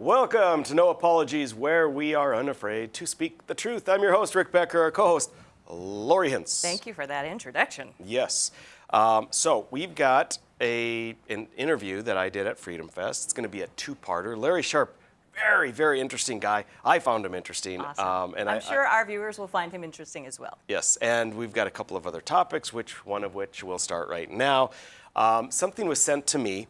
Welcome to No Apologies, where we are unafraid to speak the truth. I'm your host, Rick Becker, our co-host, Lori Hintz. Thank you for that introduction. Yes. So we've got an interview that I did at Freedom Fest. It's going to be a two-parter. Larry Sharpe, very, very interesting guy. I found him interesting. Awesome. I'm sure our viewers will find him interesting as well. Yes, and we've got a couple of other topics, one of which we'll start right now. Something was sent to me,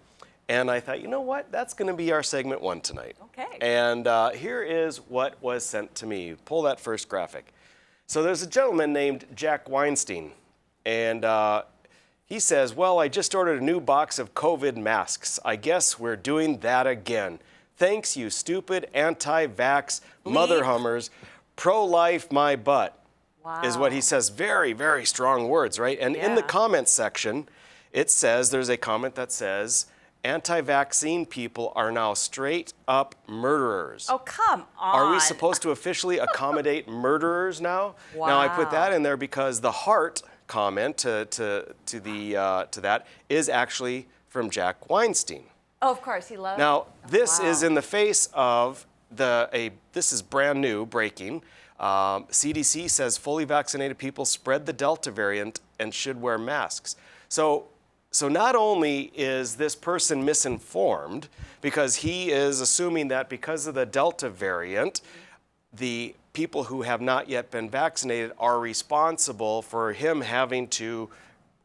and I thought, you know what? That's going to be our segment one tonight. Okay. And here is what was sent to me. Pull that first graphic. So there's a gentleman named Jack Weinstein, and he says, well, I just ordered a new box of COVID masks. I guess we're doing that again. Thanks, you stupid anti-vax mother hummers. Pro-life my butt. Wow. Is what he says. Very, very strong words, right? And in the comments section, it says, there's a comment that says, anti-vaccine people are now straight up murderers. Oh, come on. Are we supposed to officially accommodate murderers now? Wow. Now, I put that in there because the heart comment to that is actually from Jack Weinstein. Oh, of course, he loves. Now, this is in the face of this is brand new, breaking. CDC says fully vaccinated people spread the Delta variant and should wear masks. So not only is this person misinformed, because he is assuming that because of the Delta variant, the people who have not yet been vaccinated are responsible for him having to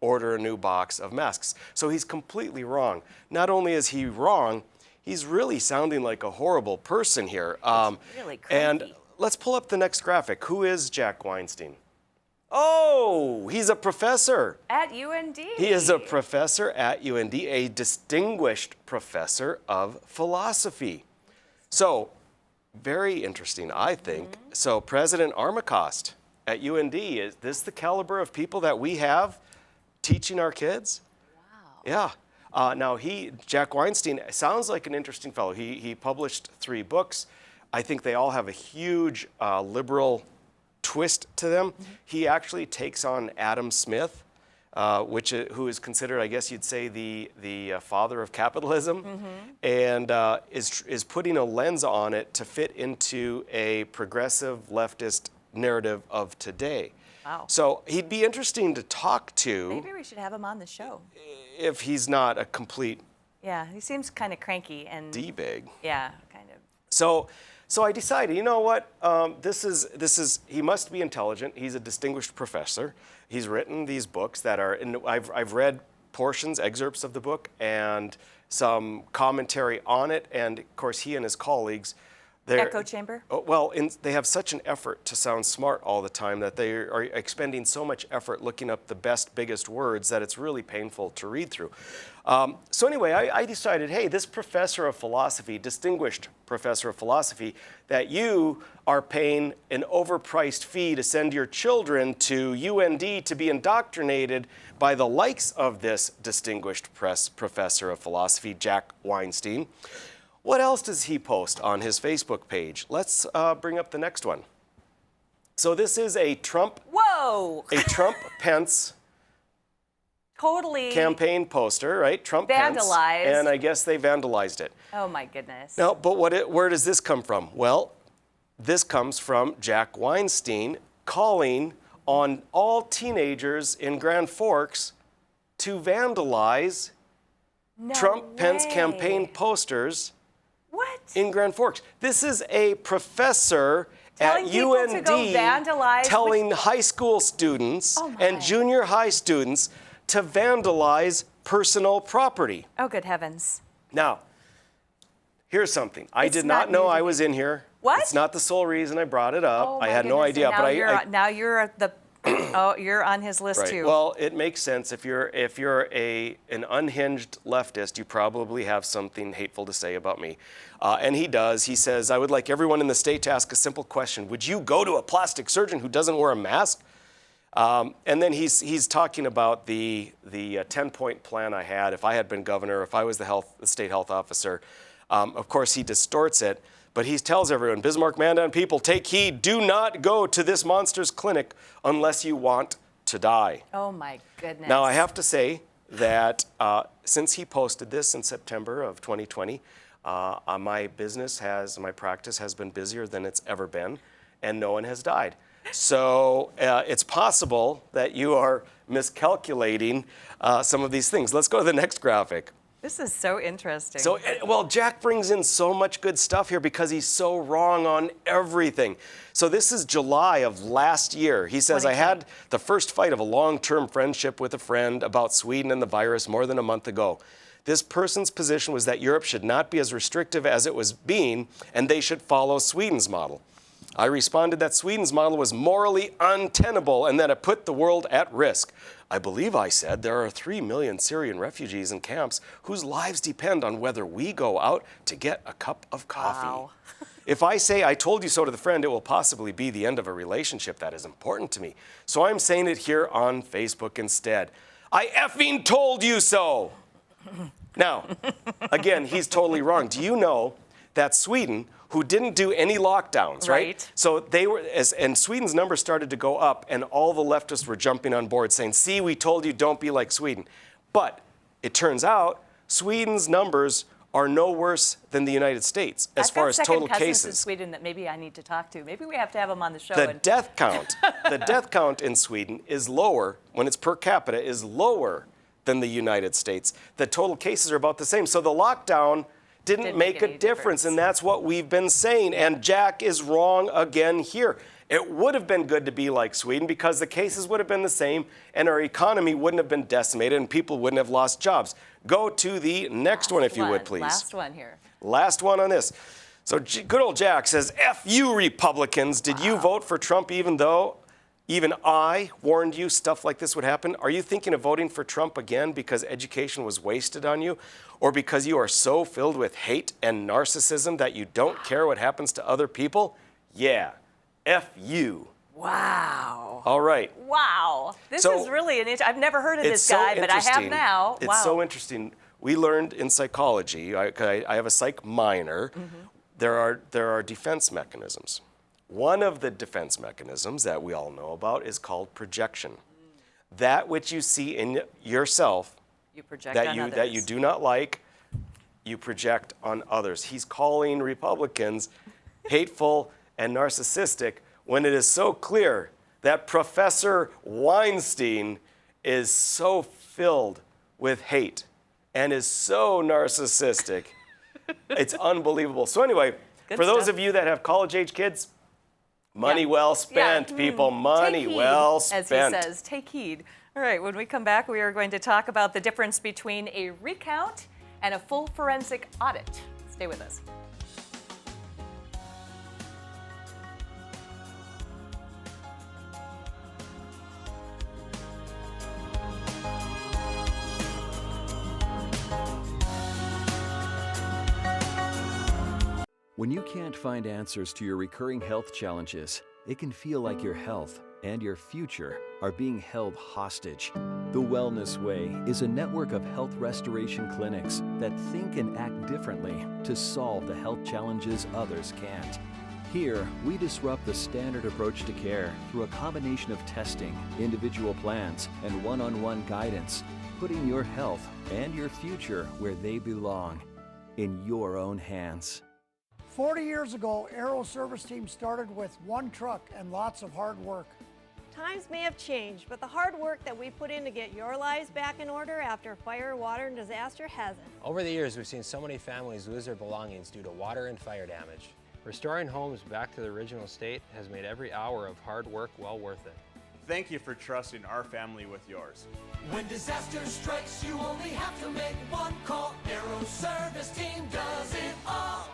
order a new box of masks. So he's completely wrong. Not only is he wrong, he's really sounding like a horrible person here. Really crazy. And let's pull up the next graphic. Who is Jack Weinstein? Oh, he's a professor. At UND. He is a professor at UND, a distinguished professor of philosophy. So, very interesting, I think. So, President Armacost at UND, is this the caliber of people that we have teaching our kids? Wow. Yeah. Now, Jack Weinstein, sounds like an interesting fellow. He published 3 books. I think they all have a huge liberal twist to them. He actually takes on Adam Smith, who is considered, I guess you'd say, the father of capitalism, and is putting a lens on it to fit into a progressive leftist narrative of today. Wow. So he'd be interesting to talk to. Maybe we should have him on the show. If he's not a complete Yeah, he seems kind of cranky and D-bag. Yeah, kind of. So I decided, you know what? He must be intelligent. He's a distinguished professor. He's written these books that are, and I've read portions, excerpts of the book, and some commentary on it. And of course, he and his colleagues, Echo chamber? Well, they have such an effort to sound smart all the time that they are expending so much effort looking up the best, biggest words that it's really painful to read through. So anyway, I decided, hey, this professor of philosophy, distinguished professor of philosophy, that you are paying an overpriced fee to send your children to UND to be indoctrinated by the likes of this distinguished professor of philosophy, Jack Weinstein. What else does he post on his Facebook page? Let's bring up the next one. So this is a Trump-Pence totally campaign poster, right? Trump-Pence. Vandalized. And I guess they vandalized it. Oh my goodness. Now, but where does this come from? Well, this comes from Jack Weinstein calling on all teenagers in Grand Forks to vandalize Trump-Pence campaign posters. What? In Grand Forks. This is a professor at UND telling high school students and junior high students to vandalize personal property. Oh, good heavens. Now, here's something. I did not know I was in here. What? It's not the sole reason I brought it up. Oh, I had no idea. Now you're the you're on his list right. too. Well, it makes sense. If you're an unhinged leftist, you probably have something hateful to say about me. And he does. He says, I would like everyone in the state to ask a simple question. Would you go to a plastic surgeon who doesn't wear a mask? And then he's talking about the 10-point plan I had if I had been governor, if I was the state health officer. Of course, he distorts it. But he tells everyone, Bismarck, Mandan people, take heed. Do not go to this monster's clinic unless you want to die. Oh, my goodness. Now, I have to say that since he posted this in September of 2020, My practice has been busier than it's ever been, and no one has died. So it's possible that you are miscalculating some of these things. Let's go to the next graphic. This is so interesting. So, well, Jack brings in so much good stuff here because he's so wrong on everything. So this is July of last year. He says, I had the first fight of a long-term friendship with a friend about Sweden and the virus more than a month ago. This person's position was that Europe should not be as restrictive as it was being, and they should follow Sweden's model. I responded that Sweden's model was morally untenable and that it put the world at risk. I believe I said there are 3 million Syrian refugees in camps whose lives depend on whether we go out to get a cup of coffee. Wow. If I say I told you so to the friend, it will possibly be the end of a relationship that is important to me. So I'm saying it here on Facebook instead. I effing told you so. Now, again, he's totally wrong. Do you know that Sweden, who didn't do any lockdowns, right? So they were, and Sweden's numbers started to go up, and all the leftists were jumping on board saying, see, we told you, don't be like Sweden. But it turns out Sweden's numbers are no worse than the United States as far as total I've got second cousins in cases. Sweden that maybe I need to talk to. Maybe we have to have them on the show. The death count in Sweden is lower, when it's per capita, is lower than the United States. The total cases are about the same. So the lockdown didn't make a difference, and that's what we've been saying. And Jack is wrong again here. It would have been good to be like Sweden because the cases would have been the same and our economy wouldn't have been decimated and people wouldn't have lost jobs. Go to the next one, if you would, please. Last one here. Last one on this. So good old Jack says, F you Republicans. Did you vote for Trump even though even I warned you stuff like this would happen? Are you thinking of voting for Trump again because education was wasted on you? Or because you are so filled with hate and narcissism that you don't care what happens to other people? Yeah, F you. Wow. All right. Wow. This is really I've never heard of this guy, but I have now. It's so interesting. We learned in psychology, I have a psych minor, there are defense mechanisms. One of the defense mechanisms that we all know about is called projection. That which you see in yourself you project on others. that you do not like, you project on others. He's calling Republicans hateful and narcissistic when it is so clear that Professor Weinstein is so filled with hate and is so narcissistic. It's unbelievable. So anyway, for those of you that have college-age kids, money well spent, people. Money well spent. As he says, take heed. All right, when we come back, we are going to talk about the difference between a recount and a full forensic audit. Stay with us. When you can't find answers to your recurring health challenges, it can feel like your health and your future are being held hostage. The Wellness Way is a network of health restoration clinics that think and act differently to solve the health challenges others can't. Here, we disrupt the standard approach to care through a combination of testing, individual plans, and one-on-one guidance, putting your health and your future where they belong, in your own hands. 40 years ago, Aero Service Team started with one truck and lots of hard work. Times may have changed, but the hard work that we put in to get your lives back in order after fire, water, and disaster hasn't. Over the years, we've seen so many families lose their belongings due to water and fire damage. Restoring homes back to the original state has made every hour of hard work well worth it. Thank you for trusting our family with yours. When disaster strikes, you only have to make one call. Aero Service Team does it all.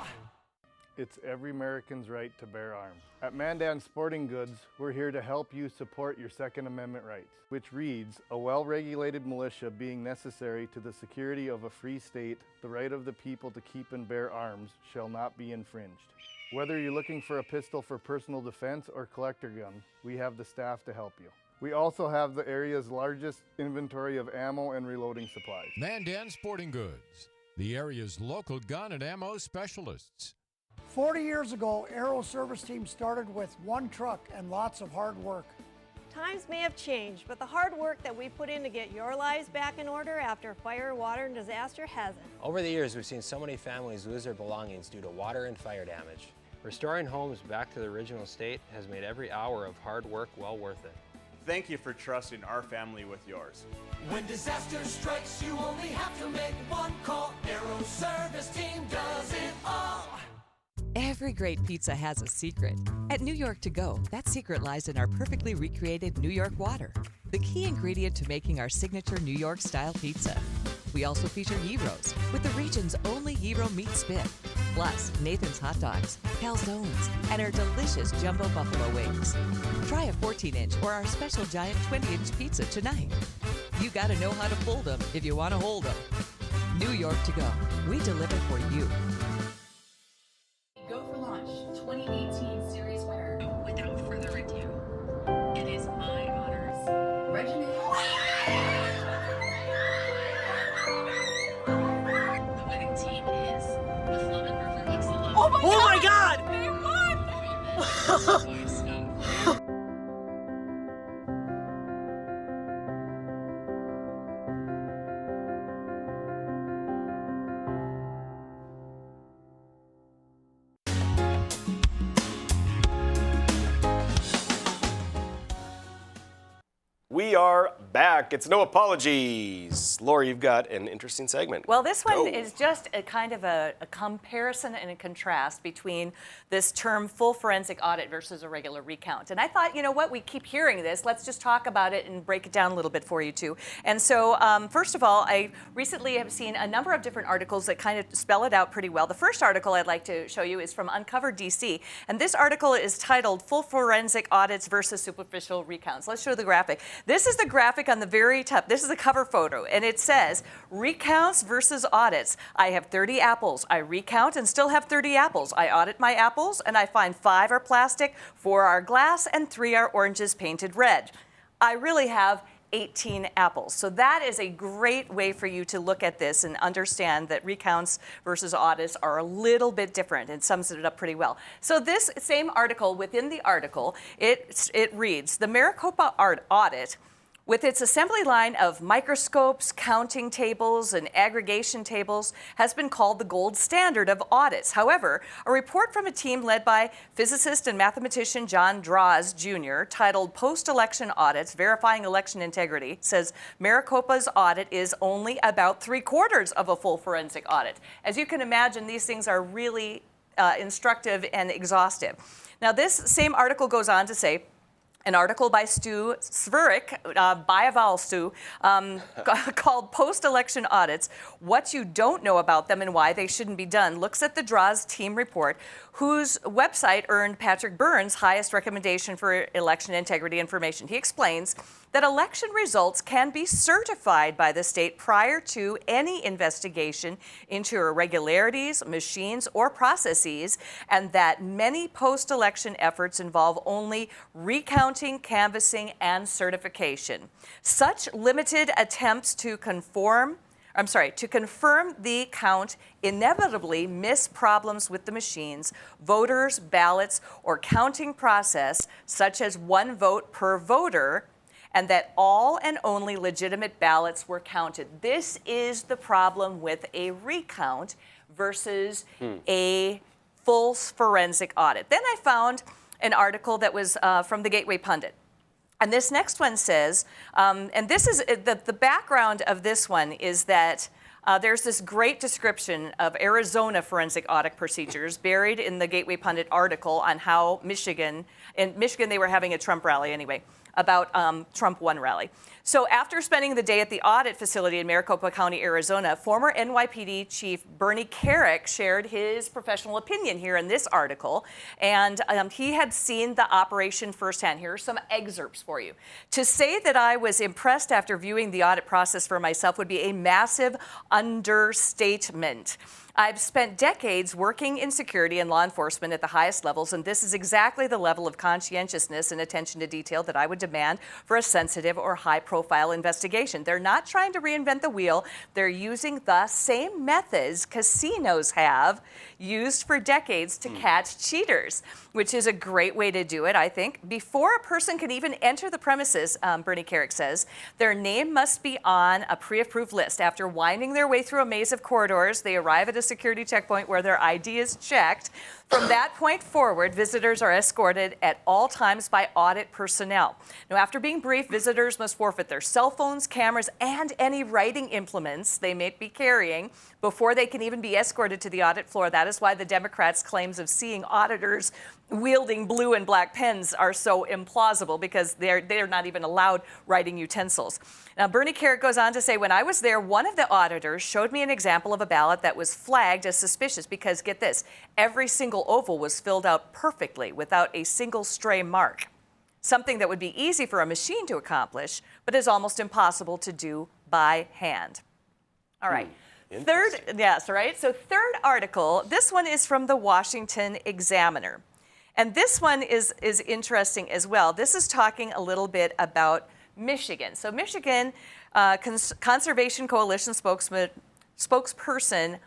It's every American's right to bear arms. At Mandan Sporting Goods, we're here to help you support your Second Amendment rights, which reads, a well-regulated militia being necessary to the security of a free state, the right of the people to keep and bear arms shall not be infringed. Whether you're looking for a pistol for personal defense or collector gun, we have the staff to help you. We also have the area's largest inventory of ammo and reloading supplies. Mandan Sporting Goods, the area's local gun and ammo specialists. 40 years ago, Aero Service Team started with one truck and lots of hard work. Times may have changed, but the hard work that we put in to get your lives back in order after fire, water, and disaster hasn't. Over the years, we've seen so many families lose their belongings due to water and fire damage. Restoring homes back to the original state has made every hour of hard work well worth it. Thank you for trusting our family with yours. When disaster strikes, you only have to make one call. Arrow Service Team does it all. Every great pizza has a secret. At New York To Go, that secret lies in our perfectly recreated New York water, the key ingredient to making our signature New York-style pizza. We also feature gyros, with the region's only gyro meat spit, plus Nathan's Hot Dogs, calzones, and our delicious jumbo buffalo wings. Try a 14-inch or our special giant 20-inch pizza tonight. You gotta know how to fold them if you want to hold them. New York To Go, we deliver for you. Go for Launch 2018 series winner. Without further ado, it is my honors. Regiment. The winning team is the Flumen River Excellence. Oh my God! They won! We are back. It's No Apologies. Lori, you've got an interesting segment. Well, this one Go. is just a kind of a comparison and a contrast between this term full forensic audit versus a regular recount. And I thought, you know what, we keep hearing this. Let's just talk about it and break it down a little bit for you too. And so, first of all, I recently have seen a number of different articles that kind of spell it out pretty well. The first article I'd like to show you is from Uncover DC. And this article is titled Full Forensic Audits versus Superficial Recounts. Let's show the graphic. This is the graphic on the very top. This is a cover photo, and it says, recounts versus audits. I have 30 apples. I recount and still have 30 apples. I audit my apples, and I find 5 are plastic, 4 are glass, and 3 are oranges painted red. I really have 18 apples. So that is a great way for you to look at this and understand that recounts versus audits are a little bit different, and sums it up pretty well. So this same article, within the article, it reads, the Maricopa audit, with its assembly line of microscopes, counting tables, and aggregation tables, has been called the gold standard of audits. However, a report from a team led by physicist and mathematician John Draws Jr., titled Post-Election Audits Verifying Election Integrity, says Maricopa's audit is only about 3/4 of a full forensic audit. As you can imagine, these things are really instructive and exhaustive. Now, this same article goes on to say, an article by Stu Sverick, by a vowel Stu, called Post-Election Audits, What You Don't Know About Them and Why They Shouldn't Be Done, looks at the Draws team report, whose website earned Patrick Burns' highest recommendation for election integrity information. He explains that election results can be certified by the state prior to any investigation into irregularities, machines, or processes, and that many post-election efforts involve only recounting, canvassing, and certification. Such limited attempts to confirm the count inevitably miss problems with the machines, voters, ballots, or counting process, such as 1 vote per voter, and that all and only legitimate ballots were counted. This is the problem with a recount versus a full forensic audit. Then I found an article that was from the Gateway Pundit. And this next one says, and this is the background of this one is that there's this great description of Arizona forensic audit procedures buried in the Gateway Pundit article on how in Michigan they were having a Trump rally anyway, about Trump 1 rally. So after spending the day at the audit facility in Maricopa County, Arizona, former NYPD Chief Bernie Kerik shared his professional opinion here in this article, and he had seen the operation firsthand. Here are some excerpts for you. To say that I was impressed after viewing the audit process for myself would be a massive understatement. I've spent decades working in security and law enforcement at the highest levels, and this is exactly the level of conscientiousness and attention to detail that I would demand for a sensitive or high-profile profile investigation. They're not trying to reinvent the wheel. They're using the same methods casinos have used for decades to catch cheaters, which is a great way to do it, I think. Before a person can even enter the premises, Bernie Carrick says, their name must be on a pre-approved list. After winding their way through a maze of corridors, they arrive at a security checkpoint where their ID is checked. From that point forward, visitors are escorted at all times by audit personnel. Now, after being briefed, visitors must forfeit their cell phones, cameras, and any writing implements they may be carrying before they can even be escorted to the audit floor. That is why the Democrats' claims of seeing auditors wielding blue and black pens are so implausible, because they're not even allowed writing utensils. Now, Bernie Carrick goes on to say, when I was there, one of the auditors showed me an example of a ballot that was flagged as suspicious because, get this, every single oval was filled out perfectly without a single stray mark. Something that would be easy for a machine to accomplish, but is almost impossible to do by hand. All right. Third, yes, right? So third article, this one is from the Washington Examiner. And this one is interesting as well. This is talking a little bit about Michigan. So Michigan Conservation Coalition spokesperson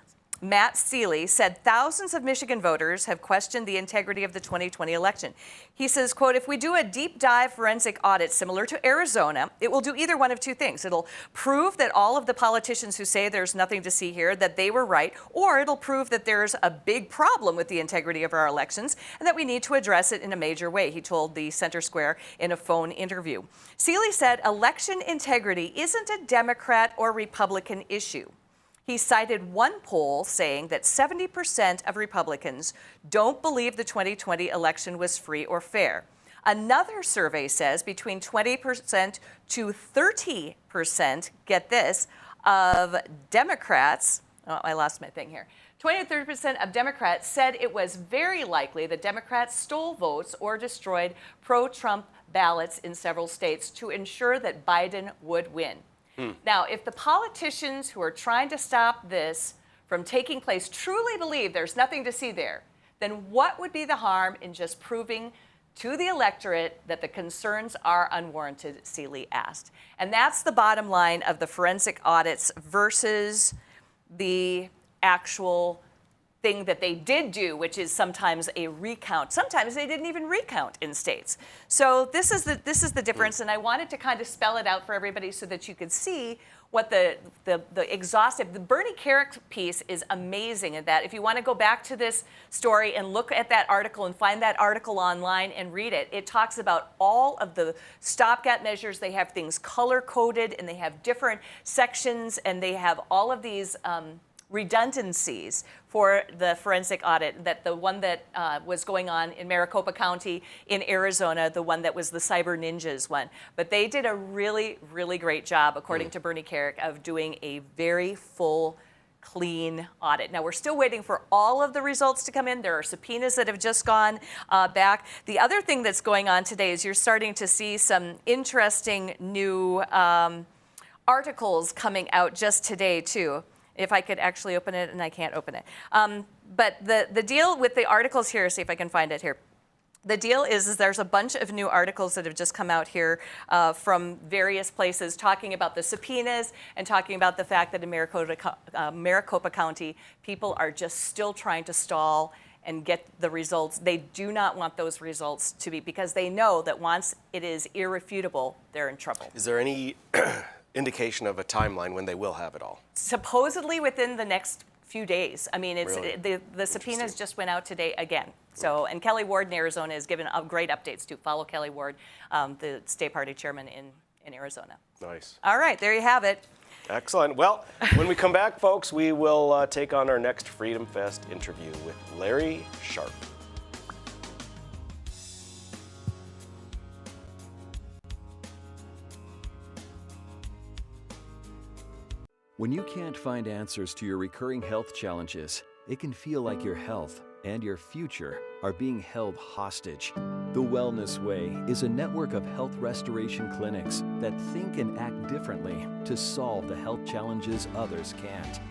Matt Seeley said thousands of Michigan voters have questioned the integrity of the 2020 election. He says, quote, if we do a deep dive forensic audit similar to Arizona, it will do either one of two things. It'll prove that all of the politicians who say there's nothing to see here, that they were right, or it'll prove that there's a big problem with the integrity of our elections and that we need to address it in a major way, he told the Center Square in a phone interview. Seeley said election integrity isn't a Democrat or Republican issue. He cited one poll saying that 70% of Republicans don't believe the 2020 election was free or fair. Another survey says between 20% to 30%, get this, of Democrats, oh, I lost my thing here. 20 to 30% of Democrats said it was very likely that Democrats stole votes or destroyed pro-Trump ballots in several states to ensure that Biden would win. Now, if the politicians who are trying to stop this from taking place truly believe there's nothing to see there, then what would be the harm in just proving to the electorate that the concerns are unwarranted, Seeley asked. And that's the bottom line of the forensic audits versus the actual thing that they did do, which is sometimes a recount. Sometimes they didn't even recount in states. So this is the difference, and I wanted to kind of spell it out for everybody so that you could see what the exhaustive, the Bernie Carrick piece is amazing in that if you want to go back to this story and look at that article and find that article online and read it, it talks about all of the stopgap measures. They have things color-coded and they have different sections and they have all of these redundancies for the forensic audit, that the one that was going on in Maricopa County in Arizona, the one that was the Cyber Ninjas one. But they did a really, really great job, according to Bernie Carrick, of doing a very full, clean audit. Now, we're still waiting for all of the results to come in. There are subpoenas that have just gone back. The other thing that's going on today is you're starting to see some interesting new articles coming out just today, too. If I could actually open it, and I can't open it. But the deal with the articles here, see if I can find it here. The deal is there's a bunch of new articles that have just come out here from various places talking about the subpoenas and talking about the fact that in Maricopa County, people are just still trying to stall and get the results. They do not want those results to be, because they know that once it is irrefutable, they're in trouble. Is there any indication of a timeline when they will have it all? Supposedly within the next few days. I mean, it's Really? the subpoenas just went out today again. So, and Kelly Ward in Arizona has given great updates too. Follow Kelly Ward, the state party chairman in Arizona. Nice. All right, there you have it. Excellent. Well, when we come back, folks, we will take on our next Freedom Fest interview with Larry Sharp. When you can't find answers to your recurring health challenges, it can feel like your health and your future are being held hostage. The Wellness Way is a network of health restoration clinics that think and act differently to solve the health challenges others can't.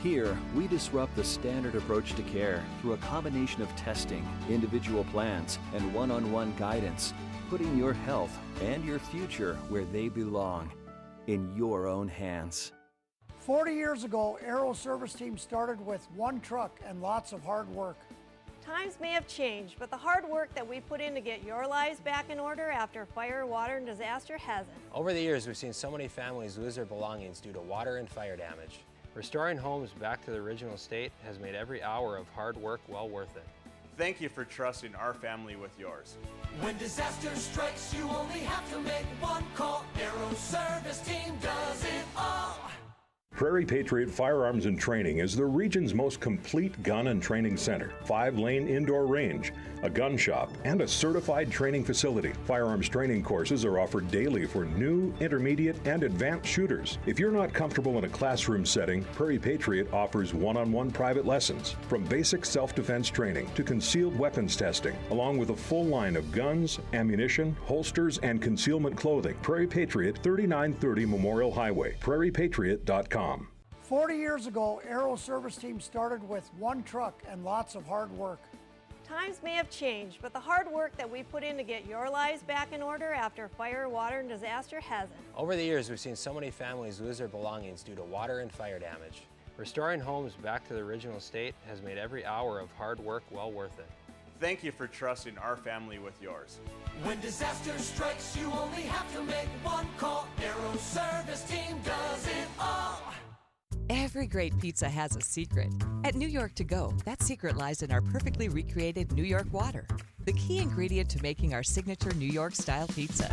Here, we disrupt the standard approach to care through a combination of testing, individual plans, and one-on-one guidance, putting your health and your future where they belong. in your own hands. 40 years ago, Aero Service Team started with one truck and lots of hard work. Times may have changed, but the hard work that we put in to get your lives back in order after fire, water, and disaster hasn't. Over the years, we've seen so many families lose their belongings due to water and fire damage. Restoring homes back to the original state has made every hour of hard work well worth it. Thank you for trusting our family with yours. When disaster strikes, you only have to make one call. Aero Service Team does it all. Prairie Patriot Firearms and Training is the region's most complete gun and training center. 5-lane indoor range, a gun shop, and a certified training facility. Firearms training courses are offered daily for new, intermediate, and advanced shooters. If you're not comfortable in a classroom setting, Prairie Patriot offers one-on-one private lessons, from basic self-defense training to concealed weapons testing, along with a full line of guns, ammunition, holsters, and concealment clothing. Prairie Patriot, 3930 Memorial Highway, prairiepatriot.com. 40 years ago, Aero Service Team started with one truck and lots of hard work. Times may have changed, but the hard work that we put in to get your lives back in order after fire, water, and disaster hasn't. Over the years, we've seen so many families lose their belongings due to water and fire damage. Restoring homes back to the original state has made every hour of hard work well worth it. Thank you for trusting our family with yours. When disaster strikes, you only have to make one call. Aero Service Team does it all. Every great pizza has a secret. At New York To Go, that secret lies in our perfectly recreated New York water, the key ingredient to making our signature New York style pizza.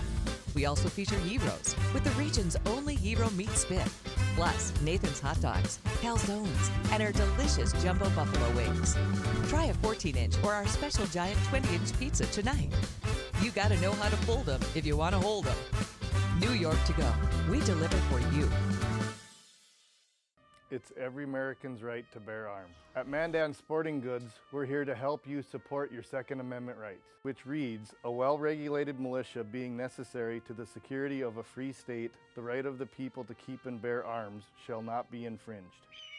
We also feature gyros with the region's only gyro meat spit, plus Nathan's hot dogs, calzones, and our delicious jumbo buffalo wings. Try a 14-inch or our special giant 20-inch pizza tonight. You gotta know how to fold them if you want to hold them. New York To Go, we deliver for you. It's every American's right to bear arms. At Mandan Sporting Goods, we're here to help you support your Second Amendment rights, which reads, a well-regulated militia being necessary to the security of a free state, the right of the people to keep and bear arms shall not be infringed.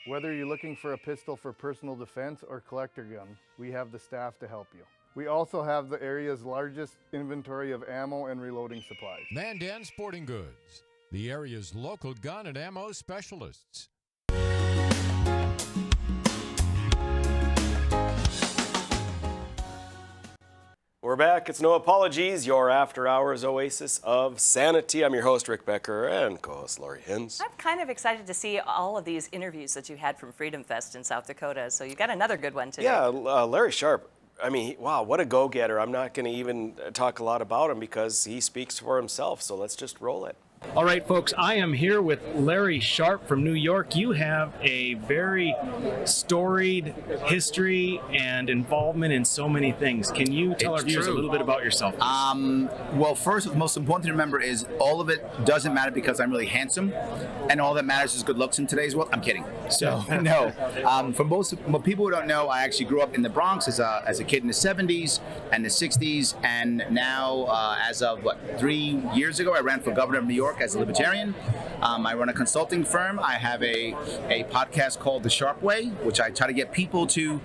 Whether you're looking for a pistol for personal defense or collector gun, we have the staff to help you. We also have the area's largest inventory of ammo and reloading supplies. Mandan Sporting Goods, the area's local gun and ammo specialists. We're back. It's No Apologies, your after-hours oasis of sanity. I'm your host, Rick Becker, and co-host Lori Hins. I'm kind of excited to see all of these interviews that you had from Freedom Fest in South Dakota. So you got another good one today. Yeah, Larry Sharp. I mean, wow, what a go-getter. I'm not going to even talk a lot about him because he speaks for himself. So let's just roll it. All right, folks, I am here with Larry Sharp from New York. You have a very storied history and involvement in so many things. Can you tell our viewers a little bit about yourself? Well, first, the most important thing to remember is all of it doesn't matter because I'm really handsome, and all that matters is good looks in today's world. I'm kidding. So, no. For most people who don't know, I actually grew up in the Bronx as a kid in the 70s and the 60s, and now, as of, 3 years ago, I ran for governor of New York as a libertarian. I run a consulting firm. I have a podcast called The Sharp Way, which I try to get people to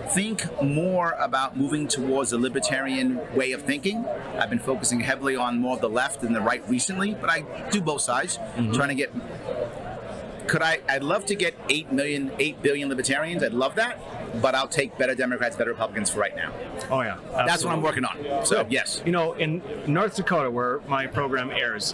think more about moving towards a libertarian way of thinking. I've been focusing heavily on more of the left than the right recently, but I do both sides, trying to get... I'd love to get 8 billion libertarians. I'd love that. But I'll take better Democrats, better Republicans for right now. Oh, yeah. Absolutely. That's what I'm working on. So, yes. You know, in North Dakota, where my program airs,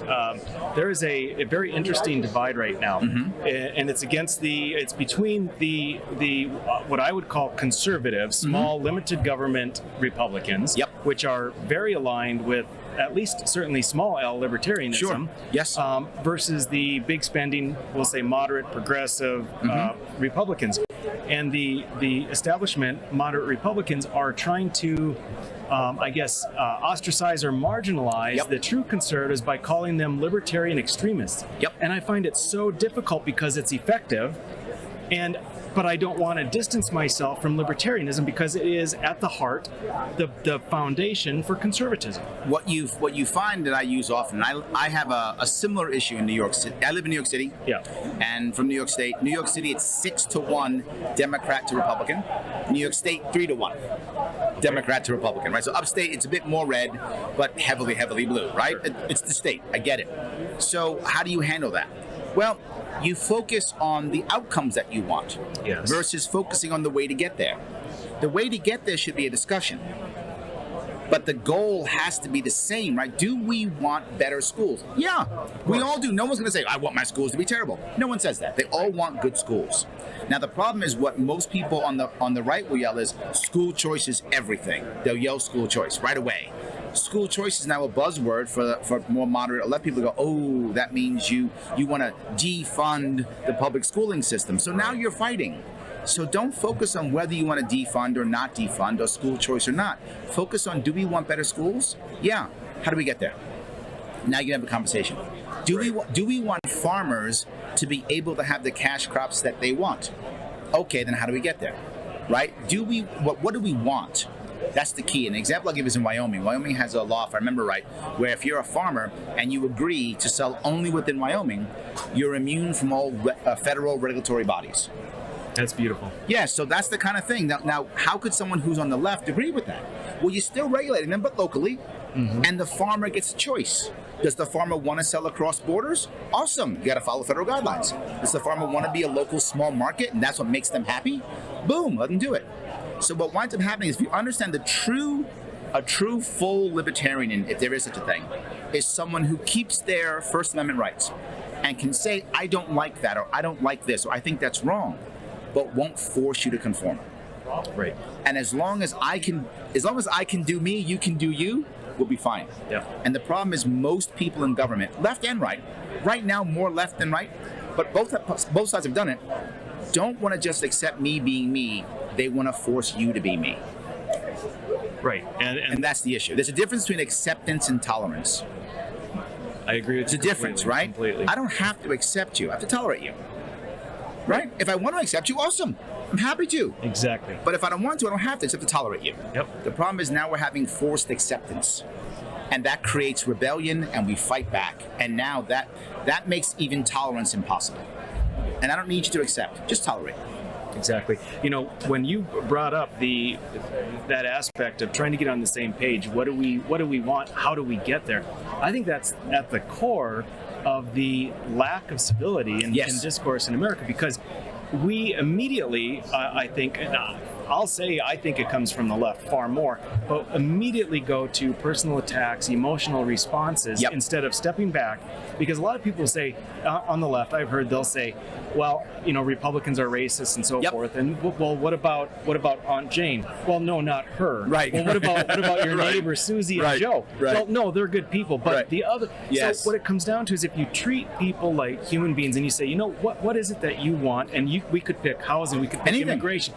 there is a very interesting divide right now. And it's between the what I would call conservative, small, limited government Republicans, which are very aligned with at least certainly small L libertarianism. Sure. Yes. Versus the big spending, we'll say moderate, progressive Republicans. And the establishment, moderate Republicans, are trying to, ostracize or marginalize the true conservatives by calling them libertarian extremists. And I find it so difficult because it's effective, but I don't want to distance myself from libertarianism because it is at the heart, the foundation for conservatism. What you find that I use often, I have a similar issue in New York City. I live in New York City. And from New York State. New York City, it's 6-1 Democrat to Republican. New York State, 3-1 Democrat to Republican, right? So upstate, it's a bit more red, but heavily, heavily blue, right? It's the state. I get it. So how do you handle that? Well, you focus on the outcomes that you want versus focusing on the way to get there. The way to get there should be a discussion. But the goal has to be the same, right? Do we want better schools? Yeah, we all do. No one's going to say, I want my schools to be terrible. No one says that. They all want good schools. Now, the problem is what most people on the right will yell is, school choice is everything. They'll yell school choice right away. School choice is now a buzzword for more moderate or left people to go, oh, that means you want to defund the public schooling system. So now you're fighting. So don't focus on whether you want to defund or not defund or school choice or not. Focus on, do we want better schools? Yeah. How do we get there? Now you have a conversation. Do we want farmers to be able to have the cash crops that they want? Okay, then how do we get there? Right? What do we want? That's the key. An example I'll give is in Wyoming. Wyoming has a law, if I remember right, where if you're a farmer and you agree to sell only within Wyoming, you're immune from all federal regulatory bodies. That's beautiful. Yeah, so that's the kind of thing. Now, how could someone who's on the left agree with that? Well, you're still regulating them, but locally, and the farmer gets a choice. Does the farmer want to sell across borders? Awesome. You got to follow federal guidelines. Does the farmer want to be a local small market, and that's what makes them happy? Boom, let them do it. So what winds up happening is if you understand a true full libertarian, if there is such a thing, is someone who keeps their First Amendment rights and can say, I don't like that, or I don't like this, or I think that's wrong, but won't force you to conform. Right. And as long as I can do me, you can do you, we'll be fine. Yeah. And the problem is most people in government, left and right now more left than right, but both sides have done it, don't want to just accept me being me. They want to force you to be me. Right. And that's the issue. There's a difference between acceptance and tolerance. I agree with you. It's a difference, right? Completely. I don't have to accept you. I have to tolerate you. Right? If I want to accept you, awesome. I'm happy to. Exactly. But if I don't want to, I don't have to. I just have to tolerate you. Yep. The problem is now we're having forced acceptance. And that creates rebellion, and we fight back. And now that makes even tolerance impossible. And I don't need you to accept. Just tolerate. Exactly. You know, when you brought up that aspect of trying to get on the same page, what do we want? How do we get there? I think that's at the core of the lack of civility in discourse in America, because we immediately, I think, I'll say I think it comes from the left far more, but immediately go to personal attacks, emotional responses instead of stepping back. Because a lot of people say on the left, I've heard they'll say, well, you know, Republicans are racist and so forth. And well, what about Aunt Jane? Well, no, not her. Right. Well, what about your neighbor Susie and Joe? Right. Well, no, they're good people. But the other, so what it comes down to is if you treat people like human beings and you say, you know, what is it that you want? And we could pick housing, we could pick immigration.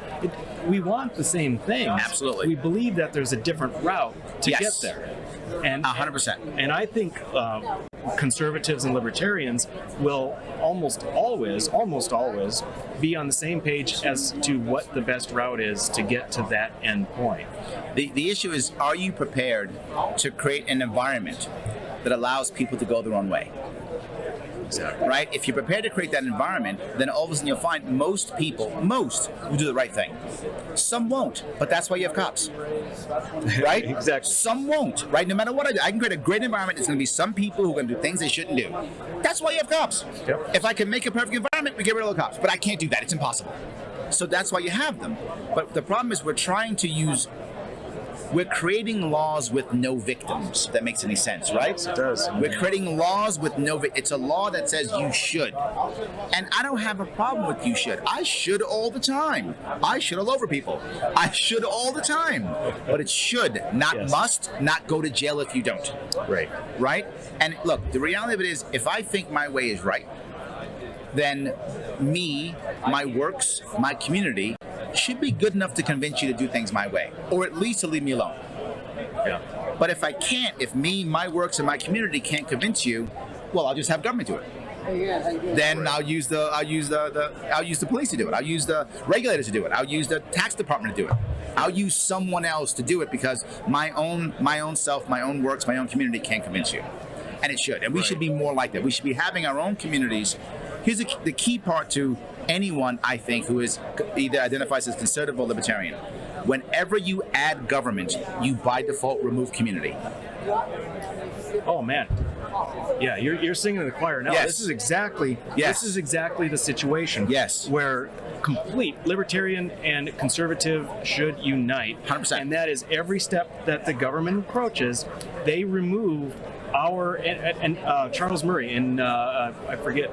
We want the same thing. Absolutely. We believe that there's a different route to get there. And 100%. And I think conservatives and libertarians will almost always be on the same page as to what the best route is to get to that end point. The issue is, are you prepared to create an environment that allows people to go their own way? Exactly. Right? If you're prepared to create that environment, then all of a sudden you'll find most will do the right thing. Some won't, but that's why you have cops. Right? Exactly. Some won't, right? No matter what I do, I can create a great environment. There's going to be some people who are going to do things they shouldn't do. That's why you have cops. Yep. If I can make a perfect environment, we get rid of the cops. But I can't do that. It's impossible. So that's why you have them. But the problem is we're creating laws with no victims, if that makes any sense, right? Yes, it does. We're creating laws with no victims. It's a law that says you should. And I don't have a problem with you should. I should all the time. I should all over people. I should all the time. But it should, not must, not go to jail if you don't. Right. Right? And look, the reality of it is, if I think my way is right, then me, my works, my community should be good enough to convince you to do things my way, or at least to leave me alone. Yeah. But if I can't, if me, my works, and my community can't convince you, well, I'll just have government do it. Then I'll use the police to do it. I'll use the regulators to do it. I'll use the tax department to do it. I'll use someone else to do it because my own self, my own works, my own community can't convince you. And it should. And we should be more like that. We should be having our own communities. Here's the key part to anyone, I think, who is either identifies as conservative or libertarian. Whenever you add government, you by default remove community. Oh man. Yeah, you're singing in the choir now. Yes. This is exactly the situation. Yes. Where complete libertarian and conservative should unite. 100%. And that is every step that the government approaches, they remove our and Charles Murray in I forget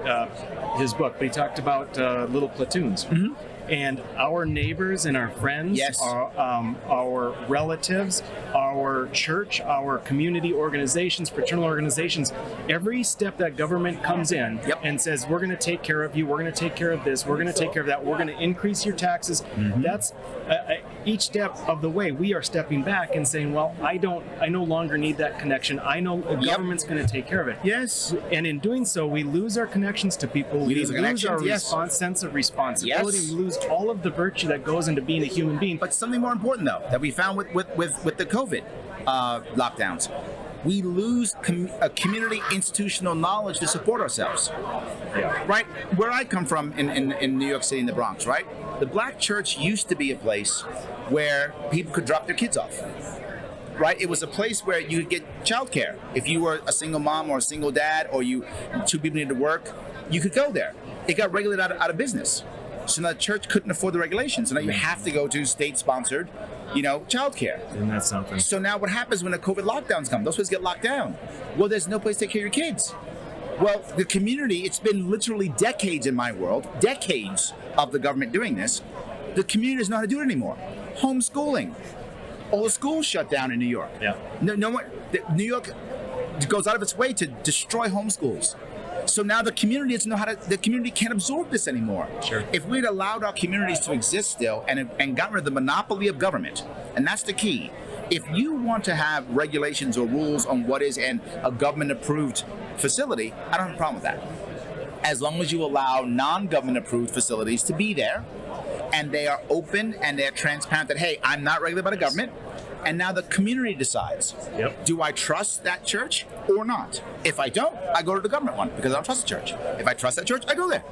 his book, but he talked about little platoons. Mm-hmm. And our neighbors and our friends, Yes. our relatives, our church, our community organizations, fraternal organizations, every step that government comes in and says, we're going to take care of you, we're going to take care of this, we're going to take care of that, we're going to increase your taxes. Mm-hmm. That's each step of the way we are stepping back and saying, well, I no longer need that connection. I know the government's going to take care of it. Yes. And in doing so, we lose our connections to people. We lose our yes. sense of responsibility. Yes. We lose all of the virtue that goes into being a human being. But something more important, though, that we found with the COVID lockdowns, we lose community institutional knowledge to support ourselves. Yeah. Right? Where I come from in New York City, in the Bronx, right? The black church used to be a place where people could drop their kids off. Right? It was a place where you could get childcare. If you were a single mom or a single dad, or two people needed to work, you could go there. It got regulated out of business. So now the church couldn't afford the regulations. So now you have to go to state-sponsored, childcare. Isn't that something? So now what happens when the COVID lockdowns come? Those places get locked down. Well, there's no place to take care of your kids. Well, the community, it's been literally decades in my world, decades of the government doing this. The community doesn't know how to do it anymore. Homeschooling. All the schools shut down in New York. Yeah. No one. New York goes out of its way to destroy homeschools. So now the community doesn't know how to. The community can't absorb this anymore. Sure. If we'd allowed our communities to exist still and got rid of the monopoly of government, and that's the key. If you want to have regulations or rules on what is a government-approved facility, I don't have a problem with that. As long as you allow non-government approved facilities to be there, and they are open and they're transparent that, hey, I'm not regulated by the government, and now the community decides, do I trust that church or not? If I don't, I go to the government one because I don't trust the church. If I trust that church, I go there.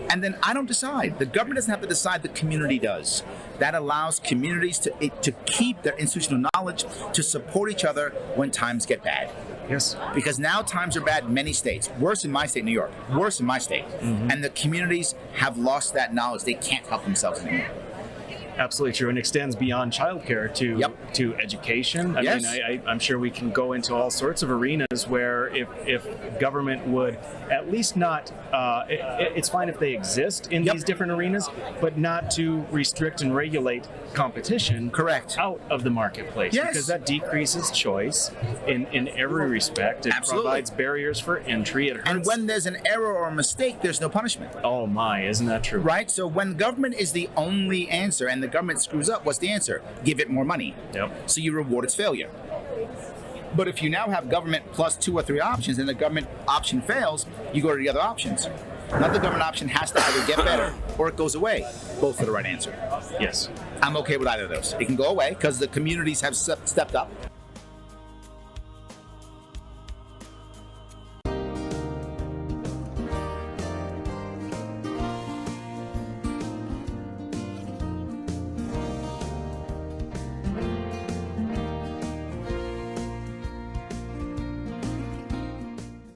And then I don't decide. The government doesn't have to decide, the community does. That allows communities to keep their institutional knowledge to support each other when times get bad. Yes. Because now times are bad in many states. Worse in my state, New York. Worse in my state. Mm-hmm. And the communities have lost that knowledge. They can't help themselves anymore. Absolutely true, and extends beyond childcare to education. I mean, I'm sure we can go into all sorts of arenas where if government would at least not, it's fine if they exist in these different arenas, but not to restrict and regulate competition out of the marketplace. Yes. Because that decreases choice in every respect. It provides barriers for entry. It hurts. And when there's an error or a mistake, there's no punishment. Oh my, isn't that true? Right? So when government is the only answer and the government screws up, what's the answer? Give it more money. Yep. So you reward its failure. But if you now have government plus 2 or 3 options and the government option fails, you go to the other options. Another government option has to either get better or it goes away. Both are the right answer. Yes. I'm okay with either of those. It can go away because the communities have stepped up.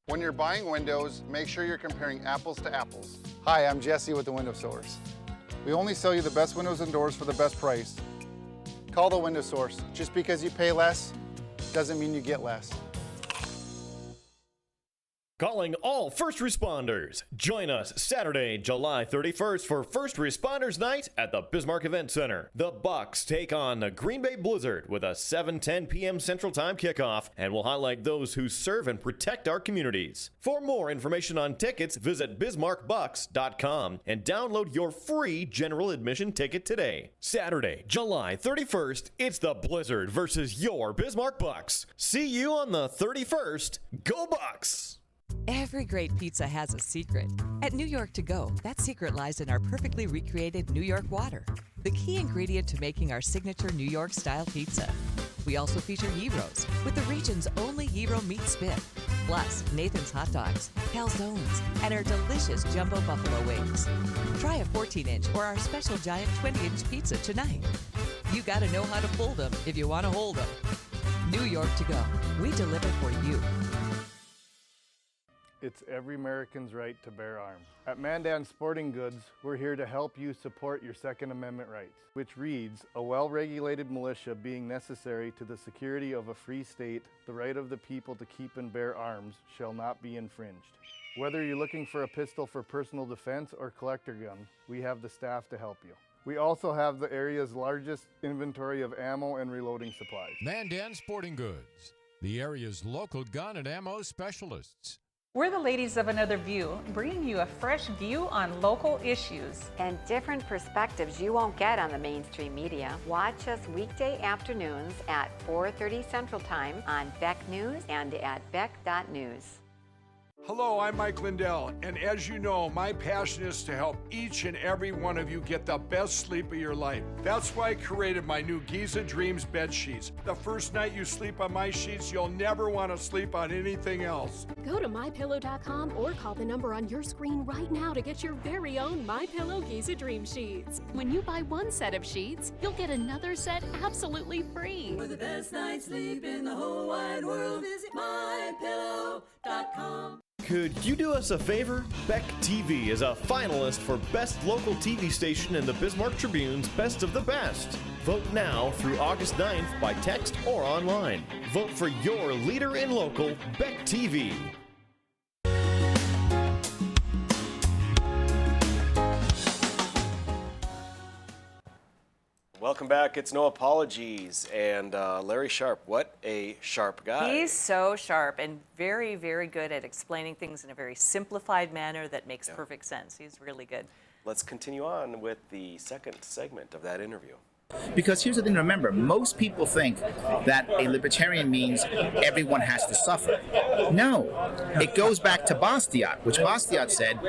When you're buying windows, make sure you're comparing apples to apples. Hi, I'm Jesse with the Window Source. We only sell you the best windows and doors for the best price. Call the Window Source. Just because you pay less doesn't mean you get less. Calling all first responders. Join us Saturday, July 31st for First Responders Night at the Bismarck Event Center. The Bucks take on the Green Bay Blizzard with a 7:10 p.m. Central Time kickoff, and will highlight those who serve and protect our communities. For more information on tickets, visit bismarckbucks.com and download your free general admission ticket today. Saturday, July 31st, it's the Blizzard versus your Bismarck Bucks. See you on the 31st. Go Bucks! Every great pizza has a secret. At New York To Go, that secret lies in our perfectly recreated New York water, the key ingredient to making our signature New York style pizza. We also feature gyros with the region's only gyro meat spit, plus Nathan's hot dogs, calzones, and our delicious jumbo buffalo wings. Try a 14-inch or our special giant 20-inch pizza tonight. You got to know how to fold them if you want to hold them. New York to go. We deliver for you. It's every American's right to bear arms. At Mandan Sporting Goods, we're here to help you support your Second Amendment rights, which reads, a well-regulated militia being necessary to the security of a free state, the right of the people to keep and bear arms shall not be infringed. Whether you're looking for a pistol for personal defense or collector gun, we have the staff to help you. We also have the area's largest inventory of ammo and reloading supplies. Mandan Sporting Goods, the area's local gun and ammo specialists. We're the ladies of Another View, bringing you a fresh view on local issues. And different perspectives you won't get on the mainstream media. Watch us weekday afternoons at 4:30 Central Time on Beck News and at beck.news. Hello, I'm Mike Lindell, and as you know, my passion is to help each and every one of you get the best sleep of your life. That's why I created my new Giza Dreams bed sheets. The first night you sleep on my sheets, you'll never want to sleep on anything else. Go to MyPillow.com or call the number on your screen right now to get your very own MyPillow Giza Dream Sheets. When you buy one set of sheets, you'll get another set absolutely free. For the best night's sleep in the whole wide world, visit MyPillow.com. Could you do us a favor? Beck TV is a finalist for Best Local TV Station in the Bismarck Tribune's Best of the Best. Vote now through August 9th by text or online. Vote for your leader in local, Beck TV. Welcome back. It's No Apologies. And Larry Sharp, what a sharp guy. He's so sharp and very, very good at explaining things in a very simplified manner that makes perfect sense. He's really good. Let's continue on with the second segment of that interview. Because here's the thing to remember, most people think that a libertarian means everyone has to suffer. No, it goes back to Bastiat, which Bastiat said,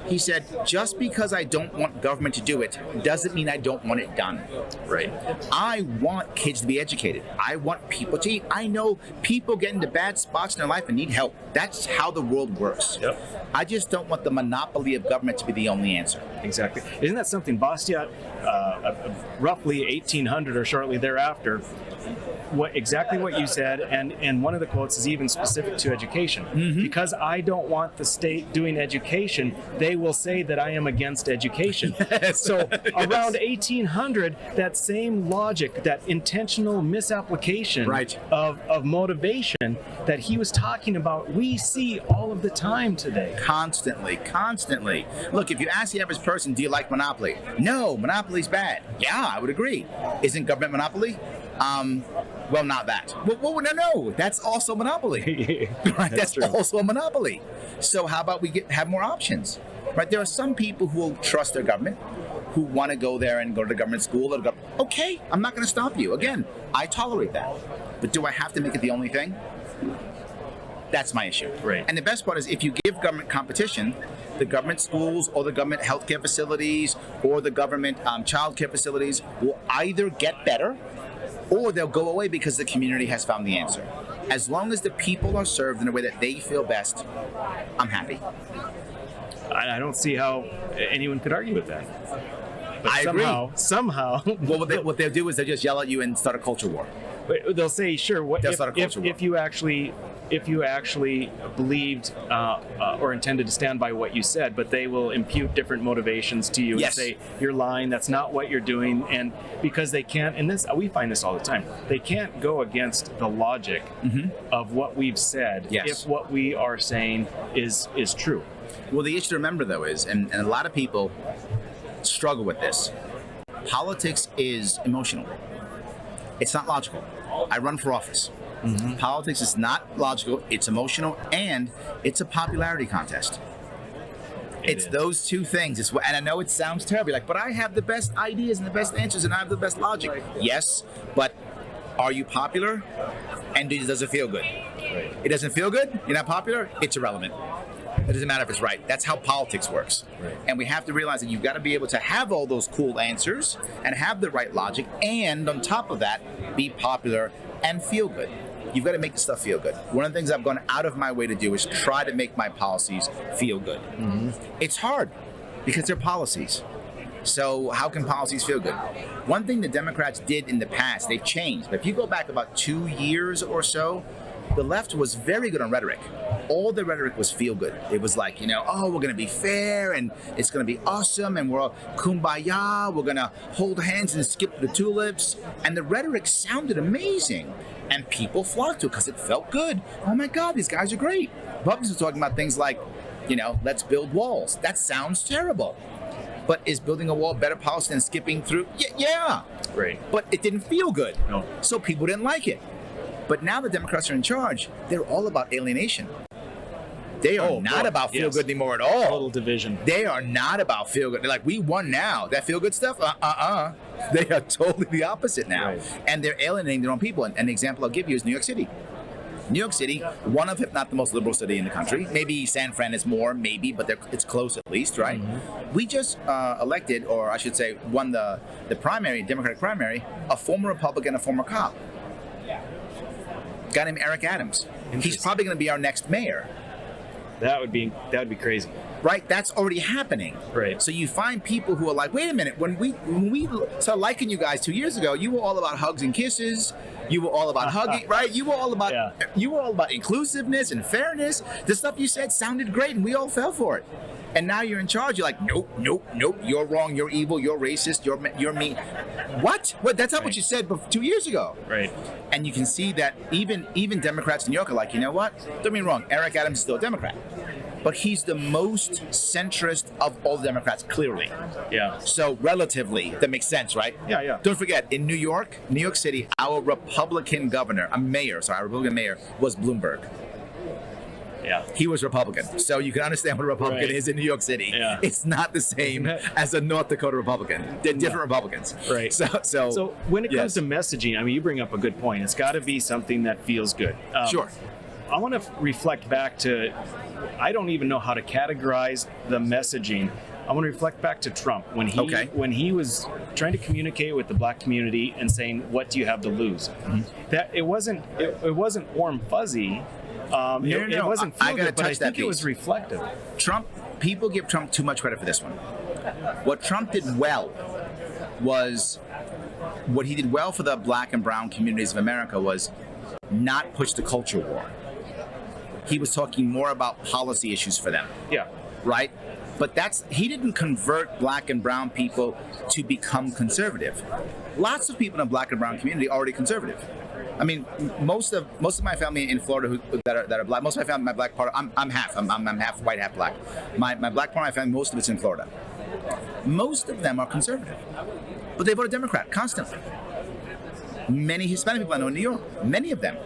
he said, just because I don't want government to do it doesn't mean I don't want it done. Right. I want kids to be educated. I want people to eat. I know people get into bad spots in their life and need help. That's how the world works. Yep. I just don't want the monopoly of government to be the only answer. Exactly. Isn't that something Bastiat, roughly 1800 or shortly thereafter, exactly what you said, and one of the quotes is even specific to education. Because I don't want the state doing education, they will say that I am against education. So around 1800, that same logic, that intentional misapplication of motivation that he was talking about, we see all of the time today. Constantly. Look, if you ask the average person, do you like monopoly? No, monopoly's bad. Yeah, I would agree. Isn't government monopoly? Well, not that. Well, no, that's also monopoly. Right? That's also a monopoly. So how about we have more options? Right? There are some people who will trust their government, who want to go there and go to the government school. Okay, I'm not going to stop you. Again, I tolerate that. But do I have to make it the only thing? That's my issue. Right. And the best part is if you give government competition, the government schools or the government healthcare facilities or the government child care facilities will either get better or they'll go away because the community has found the answer. As long as the people are served in a way that they feel best, I'm happy. I don't see how anyone could argue with that. But I agree. Somehow. Well, what they'll do is they'll just yell at you and start a culture war. They'll say, sure, if you actually believed or intended to stand by what you said, but they will impute different motivations to you and say, you're lying, that's not what you're doing. And because they can't, and this, we find this all the time, they can't go against the logic of what we've said if what we are saying is true. Well, the issue to remember, though, is, and a lot of people struggle with this, politics is emotional. It's not logical. I run for office. Politics is not logical, it's emotional, and it's a popularity contest. It's those two things. And I know it sounds terrible, but I have the best ideas and the best answers and I have the best logic. Yes, but are you popular? And does it feel good? It doesn't feel good? You're not popular? It's irrelevant. It doesn't matter if it's right. That's how politics works. And we have to realize that you've got to be able to have all those cool answers and have the right logic, and on top of that, be popular and feel good. You've got to make the stuff feel good. One of the things I've gone out of my way to do is try to make my policies feel good. It's hard because they're policies. So how can policies feel good? One thing the Democrats did in the past, they've changed. But if you go back about 2 years or so, the left was very good on rhetoric. All the rhetoric was feel good. It was like, oh, we're going to be fair and it's going to be awesome and we're all kumbaya. We're going to hold hands and skip the tulips. And the rhetoric sounded amazing. And people flocked to it because it felt good. Oh my God, these guys are great. Republicans were talking about things like, let's build walls. That sounds terrible. But is building a wall better policy than skipping through? Yeah. Right. But it didn't feel good. No. So people didn't like it. But now the Democrats are in charge, they're all about alienation. They are not about feel good anymore at all. Total division. They are not about feel good. They're like, we won now. That feel good stuff? They are totally the opposite now. Right. And they're alienating their own people. And the example I'll give you is New York City. New York City, one of, if not the most liberal city in the country. Maybe San Fran is more, but it's close at least, right? Mm-hmm. We just elected, or I should say, won the primary, Democratic primary, a former Republican, a former cop. A guy named Eric Adams. He's probably going to be our next mayor. That would be crazy. Right? That's already happening. Right. So you find people who are like, wait a minute, when we started liking you guys 2 years ago, you were all about hugs and kisses. You were all about hugging, right? You were all about inclusiveness and fairness. The stuff you said sounded great and we all fell for it. And now you're in charge. You're like, nope. You're wrong. You're evil. You're racist. You're mean. What? That's not what you said 2 years ago. Right. And you can see that even Democrats in New York are like, you know what? Don't get me wrong. Eric Adams is still a Democrat, but he's the most centrist of all the Democrats, clearly. Yeah. So relatively, that makes sense, right? Yeah. Don't forget, in New York City, our Republican mayor was Bloomberg. Yeah. He was Republican. So you can understand what a Republican is in New York City. Yeah. It's not the same as a North Dakota Republican. They're different Republicans. Right. So when it comes to messaging, I mean, you bring up a good point. It's got to be something that feels good. Sure. I want to reflect back to, I don't even know how to categorize the messaging. I want to reflect back to Trump when he was trying to communicate with the black community and saying, "What do you have to lose?" Mm-hmm. That it wasn't warm fuzzy. It wasn't feel good, but I think it was reflective. People give Trump too much credit for this one. What Trump did well was, what he did well for the black and brown communities of America was not push the culture war. He was talking more about policy issues for them. Yeah. Right? But he didn't convert black and brown people to become conservative. Lots of people in the black and brown community are already conservative. I mean, most of my family in Florida that are black. Most of my family, my black part, I'm half. I'm half white, half black. My black part of my family, most of it's in Florida. Most of them are conservative, but they vote Democrat constantly. Many Hispanic people I know in New York, many of them,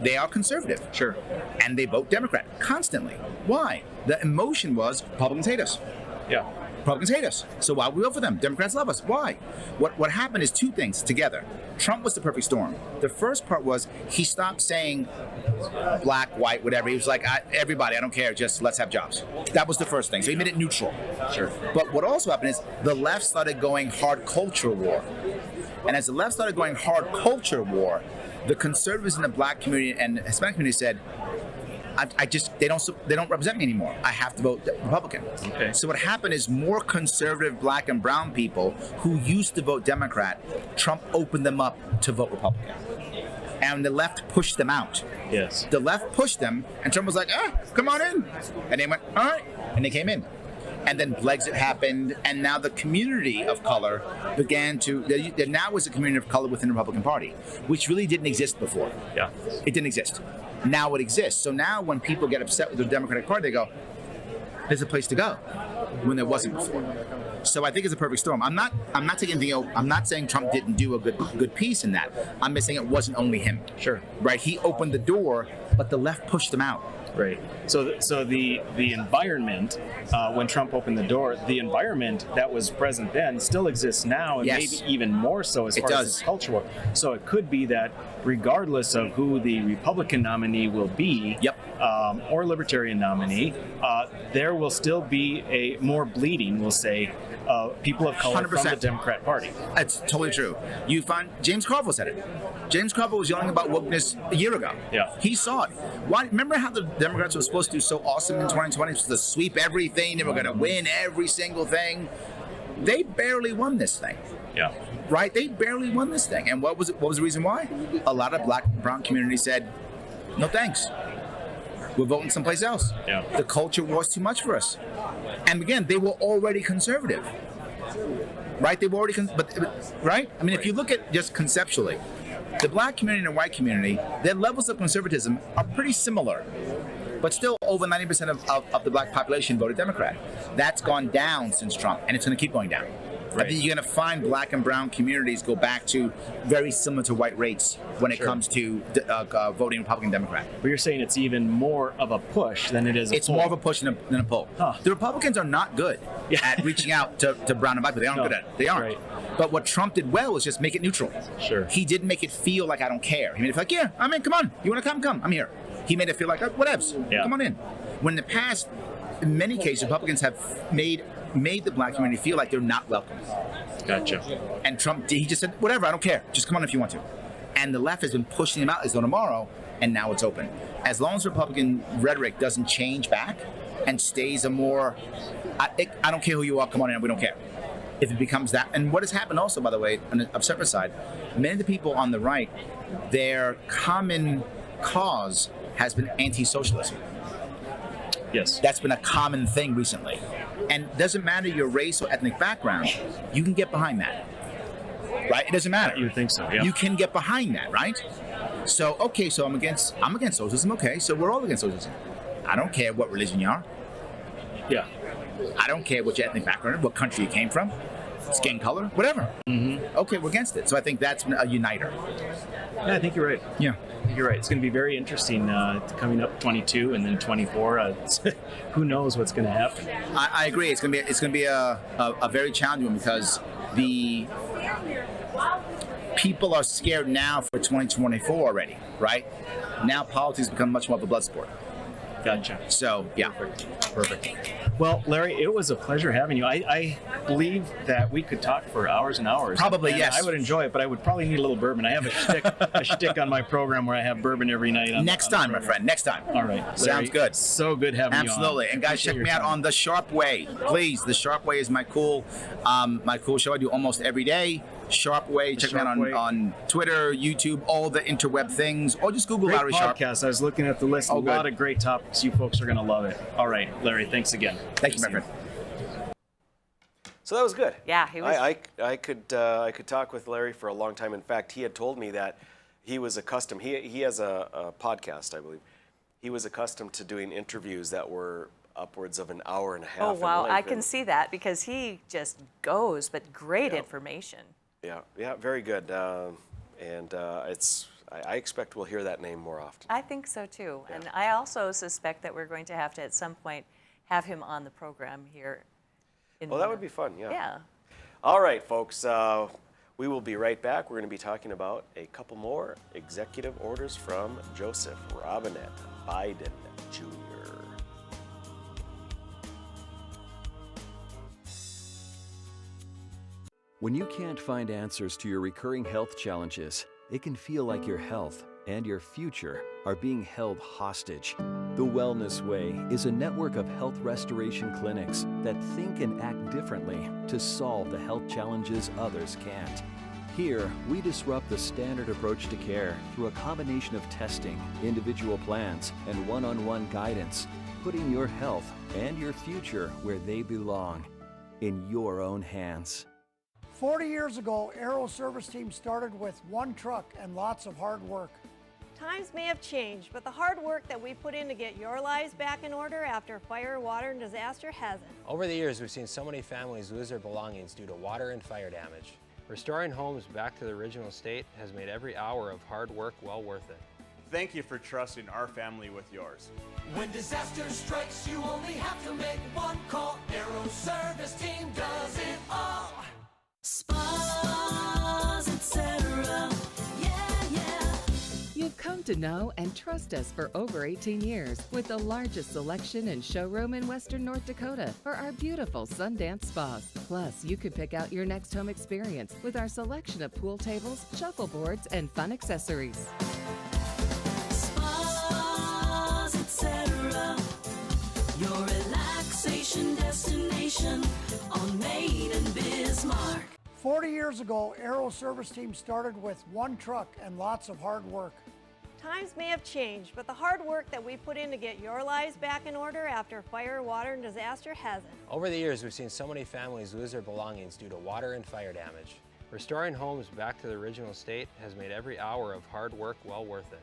they are conservative. Sure. And they vote Democrat constantly. Why? The emotion was Republicans hate us. Yeah. Republicans hate us. So why would we vote for them? Democrats love us. Why? What happened is two things together. Trump was the perfect storm. The first part was he stopped saying black, white, whatever. He was like, everybody, I don't care, just let's have jobs. That was the first thing. So he made it neutral. Sure. But what also happened is the left started going hard culture war. And as the left started going hard culture war, the conservatives in the black community and the Hispanic community said, they don't represent me anymore. I have to vote Republican. Okay. So what happened is more conservative black and brown people who used to vote Democrat, Trump opened them up to vote Republican. And the left pushed them out. Yes. The left pushed them, and Trump was like, come on in. And they went, all right. And they came in. And then Brexit happened, and now the community of color began to, there now was a community of color within the Republican Party, which really didn't exist before. Yeah. It didn't exist. Now it exists. So now when people get upset with the Democratic Party, they go, there's a place to go, when there wasn't before. So I think it's a perfect storm. I'm not taking anything. I'm not saying Trump didn't do a good piece in that. I'm just saying it wasn't only him. Sure. Right. He opened the door, but the left pushed him out. Right. So the environment, when Trump opened the door, the environment that was present then still exists now, and maybe even more so as far as this culture war. So it could be that regardless of who the Republican nominee will be, or Libertarian nominee, there will still be a more bleeding, we'll say, people of color 100%. from the Democrat Party. That's totally true. You find James Carville said it. James Carville was yelling about wokeness a year ago. Yeah. He saw it. Why? Remember how the Democrats were supposed to do so awesome in 2020 to sweep everything? They were going to win every single thing. they barely won this thing. Yeah. Right? They barely won this thing. And what was the reason why? A lot of black and brown community said, no thanks. We're voting someplace else. Yeah. The culture was too much for us. And again, they were already conservative. Right? They were already, right? I mean, if you look at just conceptually, the black community and the white community, their levels of conservatism are pretty similar. But still, over 90% of the black population voted Democrat. That's gone down since Trump, and it's going to keep going down. Right. I think you're going to find black and brown communities go back to very similar to white rates when it comes to voting Republican Democrat. But you're saying it's even more of a push than it is a It's pull. more of a push than a pull. Huh. The Republicans are not good at reaching out to brown and black people. They aren't good at it. They aren't. Right. But what Trump did well was just make it neutral. Sure. He didn't make it feel like I don't care. He made it feel like, yeah, I'm in, come on. You want to come? Come. I'm here. He made it feel like, whatevs. Yeah. Come on in. When in the past, in many cases, Republicans have made the black community feel like they're not welcome. Gotcha. And Trump, he just said, whatever, I don't care. Just come on if you want to. And the left has been pushing him out as though tomorrow, and now it's open. As long as Republican rhetoric doesn't change back and stays a more, I don't care who you are, come on in, we don't care. If it becomes that, and what has happened also, by the way, on a separate side, many of the people on the right, their common cause has been anti-socialism. Yes. That's been a common thing recently. And it doesn't matter your race or ethnic background, you can get behind that. Right? It doesn't matter. You would think so, yeah. You can get behind that, right? So, okay, so I'm against socialism, okay, so we're all against socialism. I don't care what religion you are. Yeah. I don't care what your ethnic background, what country you came from, skin color, whatever. Mm-hmm. Okay, we're against it. So I think that's a uniter. Yeah, I think you're right. Yeah. I think you're right. It's going to be very interesting coming up 22 and then 24. Who knows what's going to happen? I agree. It's going to be a very challenging one because the people are scared now for 2024 already, right? Now politics become much more of a blood sport. Gotcha. So, yeah. Perfect. Well, Larry, it was a pleasure having you. I believe that we could talk for hours and hours. Probably, and yes. I would enjoy it, but I would probably need a little bourbon. I have a shtick on my program where I have bourbon every night. Next time, my friend. Next time. All right. Larry, Sounds good. So good having you on. Absolutely. And guys, check me out on The Sharp Way. Please, The Sharp Way is my cool show I do almost every day. Sharp Way. Check me out on Twitter, YouTube, all the interweb things, or just Google Great Larry Sharp. podcast. I was looking at the list. A lot of great topics. You folks are going to love it. All right, Larry, thanks again. Thank you, my friend. So that was good. Yeah, he was. I could talk with Larry for a long time. In fact, he had told me that he was accustomed. He has a podcast, I believe. He was accustomed to doing interviews that were upwards of an hour and a half. Oh wow, in length. I can see that because he just goes, but great information. Yeah, very good. I expect we'll hear that name more often. I think so too, and I also suspect that we're going to have to at some point have him on the program here. Well, that would be fun. Yeah. Yeah. All right, folks. We will be right back. We're going to be talking about a couple more executive orders from Joseph Robinette Biden Jr. When you can't find answers to your recurring health challenges, it can feel like your health and your future are being held hostage. The Wellness Way is a network of health restoration clinics that think and act differently to solve the health challenges others can't. Here, we disrupt the standard approach to care through a combination of testing, individual plans, and one-on-one guidance, putting your health and your future where they belong, in your own hands. 40 years ago, Aero Service Team started with one truck and lots of hard work. Times may have changed, but the hard work that we put in to get your lives back in order after fire, water, and disaster hasn't. Over the years, we've seen so many families lose their belongings due to water and fire damage. Restoring homes back to the original state has made every hour of hard work well worth it. Thank you for trusting our family with yours. When disaster strikes, you only have to make one call. Aero Service Team does it all. Spas, etc. Yeah. You've come to know and trust us for over 18 years with the largest selection and showroom in Western North Dakota for our beautiful Sundance spas. Plus, you could pick out your next home experience with our selection of pool tables, shuffleboards, and fun accessories. Spas, etc. Your relaxation destination on Main and Big. 40 years ago, Aero Service Team started with one truck and lots of hard work. Times may have changed, but the hard work that we put in to get your lives back in order after fire, water, and disaster hasn't. Over the years, we've seen so many families lose their belongings due to water and fire damage. Restoring homes back to the original state has made every hour of hard work well worth it.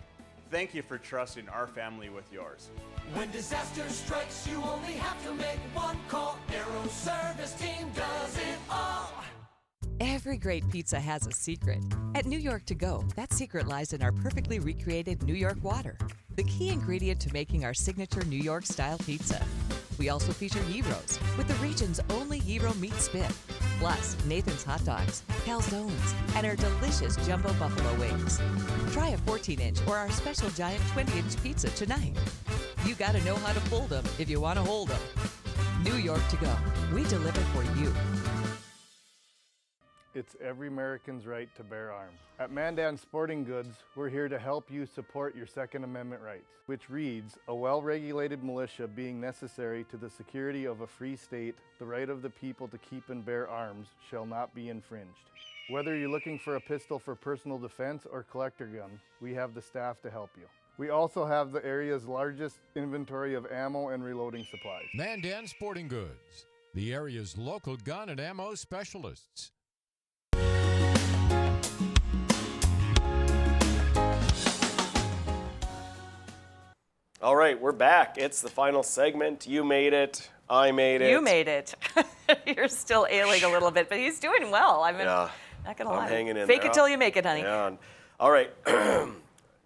Thank you for trusting our family with yours. When disaster strikes, you only have to make one call. Aero Service Team does it all. Every great pizza has a secret. At New York To Go, that secret lies in our perfectly recreated New York water, the key ingredient to making our signature New York style pizza. We also feature gyros with the region's only gyro meat spit, plus Nathan's hot dogs, calzones, and our delicious jumbo buffalo wings. Try a 14-inch or our special giant 20-inch pizza tonight. You gotta know how to fold them if you want to hold them. New York To Go, we deliver for you. It's every American's right to bear arms. At Mandan Sporting Goods, we're here to help you support your Second Amendment rights, which reads, a well-regulated militia being necessary to the security of a free state, the right of the people to keep and bear arms shall not be infringed. Whether you're looking for a pistol for personal defense or collector gun, we have the staff to help you. We also have the area's largest inventory of ammo and reloading supplies. Mandan Sporting Goods, the area's local gun and ammo specialists. All right, we're back. It's the final segment. You made it. I made it. You made it. You're still ailing a little bit, but he's doing well. I mean, Yeah. not gonna I'm lie. hanging in Fake there. it till you make it, honey. Yeah. All right.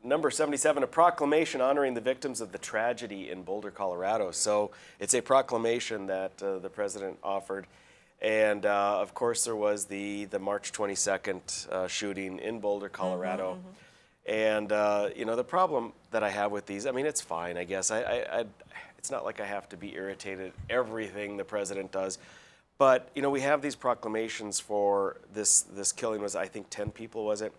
Number 77, a proclamation honoring the victims of the tragedy in Boulder, Colorado. So it's a proclamation that the president offered. And of course, there was the March 22nd shooting in Boulder, Colorado. And you know, the problem that I have with these, I mean, it's fine, I guess. It's not like I have to be irritated at everything the president does. But you know, we have these proclamations for this killing was, I think, 10 people, was it?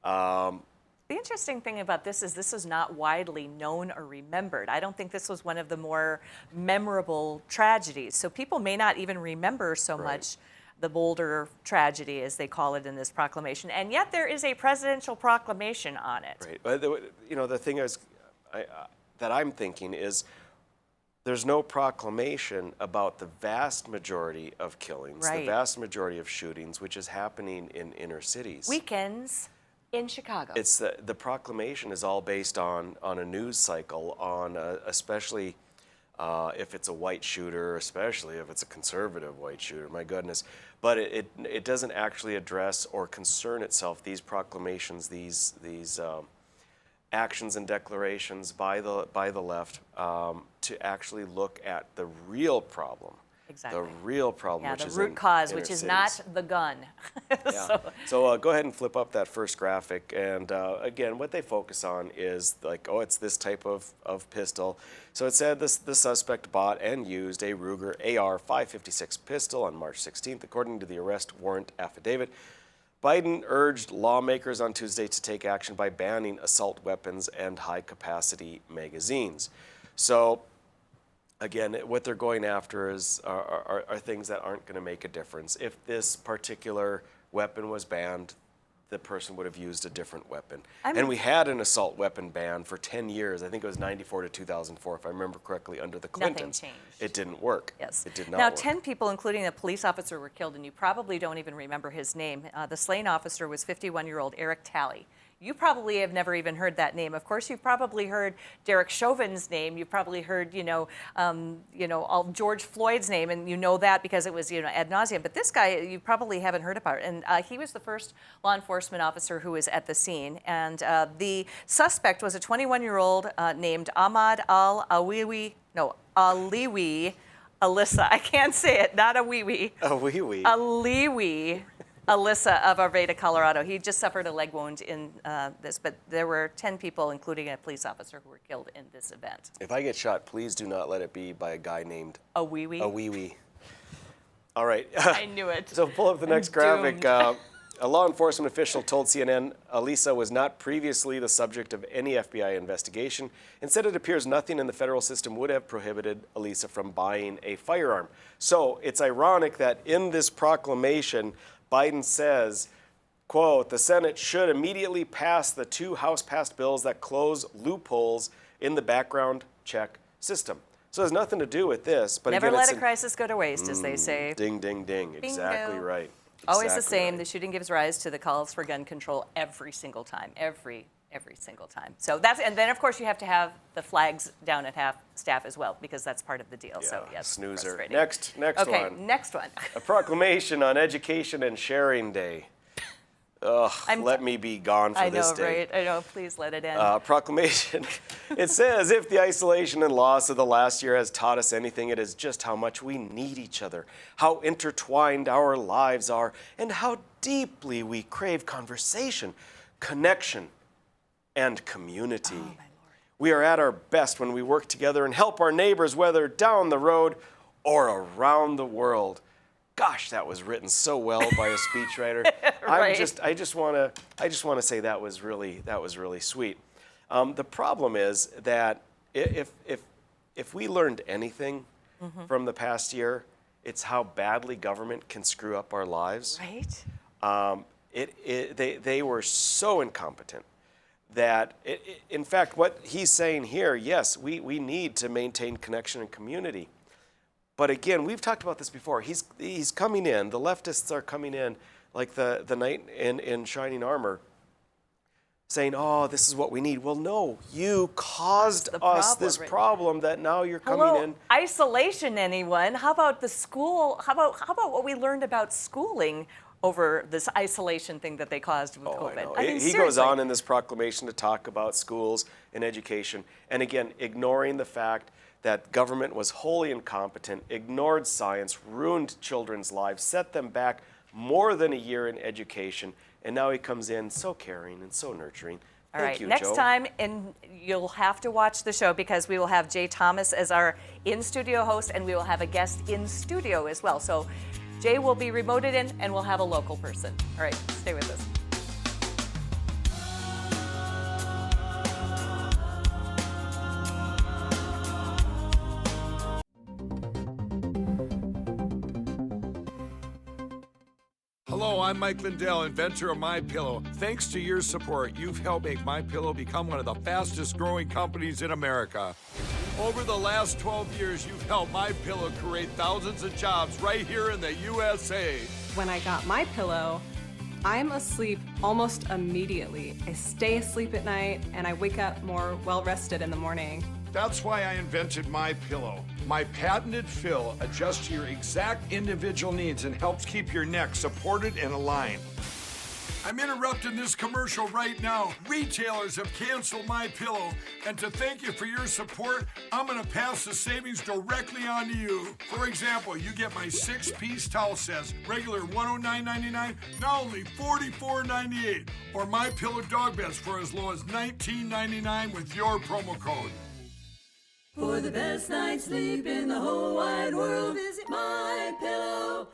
The interesting thing about this is not widely known or remembered. I don't think this was one of the more memorable tragedies. So people may not even remember so much the Boulder tragedy, as they call it in this proclamation. And yet there is a presidential proclamation on it. Right. But you know, the thing is, that I'm thinking is, there's no proclamation about the vast majority of killings, the vast majority of shootings, which is happening in inner cities. Weekends in Chicago. It's the proclamation is all based on a news cycle, on especially if it's a white shooter, especially if it's a conservative white shooter. My goodness, but it doesn't actually address or concern itself, these proclamations, these actions and declarations by the left, to actually look at the real problem. Exactly. The real problem, Yeah, which the is root cause, which inner is cities. not the gun. Yeah. So go ahead and flip up that first graphic. And again, what they focus on is like, oh, it's this type of pistol. So it said the suspect bought and used a Ruger AR-556 pistol on March 16th, according to the arrest warrant affidavit. Biden urged lawmakers on Tuesday to take action by banning assault weapons and high-capacity magazines. So again, what they're going after are things that aren't going to make a difference. If this particular weapon was banned, the person would have used a different weapon. And we had an assault weapon ban for 10 years. I think it was 94 to 2004, if I remember correctly, under the Clintons. Nothing changed. It didn't work. Yes. It did not Now, work. 10 people, including a police officer, were killed, and you probably don't even remember his name. The slain officer was 51-year-old Eric Talley. You probably have never even heard that name. Of course, you've probably heard Derek Chauvin's name. You've probably heard, all George Floyd's name, and you know that because it was, ad nauseum. But this guy, you probably haven't heard about. And he was the first law enforcement officer who was at the scene. And the suspect was a 21-year-old named Ahmad Aliwi Alyssa. I can't say it. Not a wee-wee. A wee-wee. Aliwi Alyssa of Arvada, Colorado. He just suffered a leg wound in this, but there were 10 people, including a police officer, who were killed in this event. If I get shot, please do not let it be by a guy named A wee-wee? A wee-wee. All right. I knew it. So pull up the next graphic. A law enforcement official told CNN Alyssa was not previously the subject of any FBI investigation. Instead, it appears nothing in the federal system would have prohibited Alyssa from buying a firearm. So it's ironic that in this proclamation, Biden says, quote, the Senate should immediately pass the 2 House-passed bills that close loopholes in the background check system. So it has nothing to do with this. But Never again, let a crisis go to waste, as they say. Ding, ding, ding. Exactly Bingo. right. Always the Exactly same. right. The shooting gives rise to the calls for gun control every single time. Every single time. So that's, and then of course you have to have the flags down at half staff as well, because that's part of the deal. So yes, snoozer. frustrating. Next okay, one. next one. A proclamation on Education and Sharing Day. Ugh, let me be gone for this day. I know, right? I know, please let it end. Proclamation. It says, if the isolation and loss of the last year has taught us anything, it is just how much we need each other, how intertwined our lives are, and how deeply we crave conversation, connection, and community. Oh, we are at our best when we work together and help our neighbors, whether down the road or around the world. Gosh, that was written so well by a speechwriter. Right. I just want to say that was really sweet. The problem is that if we learned anything from the past year, it's how badly government can screw up our lives. Right. They were so incompetent that, in fact, what he's saying here, yes, we need to maintain connection and community. But again, we've talked about this before. He's coming in, the leftists are coming in like the knight in shining armor, saying, oh, this is what we need. Well, no, you caused us this problem that now you're coming in. Isolation, anyone? How about the school? How about what we learned about schooling over this isolation thing that they caused with COVID? I mean, he goes on in this proclamation to talk about schools and education, and again, ignoring the fact that government was wholly incompetent, ignored science, ruined children's lives, set them back more than a year in education, and now he comes in so caring and so nurturing. Thank you, next Joe. time, and you'll have to watch the show because we will have Jay Thomas as our in-studio host, and we will have a guest in studio as well. So Jay will be remoted in, and we'll have a local person. All right, stay with us. Hello, I'm Mike Lindell, inventor of MyPillow. Thanks to your support, you've helped make MyPillow become one of the fastest growing companies in America. Over the last 12 years, you've helped MyPillow create thousands of jobs right here in the USA. When I got MyPillow, I'm asleep almost immediately. I stay asleep at night and I wake up more well-rested in the morning. That's why I invented MyPillow. My patented fill adjusts to your exact individual needs and helps keep your neck supported and aligned. I'm interrupting this commercial right now. Retailers have canceled MyPillow, and to thank you for your support, I'm gonna pass the savings directly on to you. For example, you get my 6-piece towel sets, regular $109.99, now only $44.98, or MyPillow dog beds for as low as $19.99 with your promo code. For the best night's sleep in the whole wide world, visit MyPillow.com.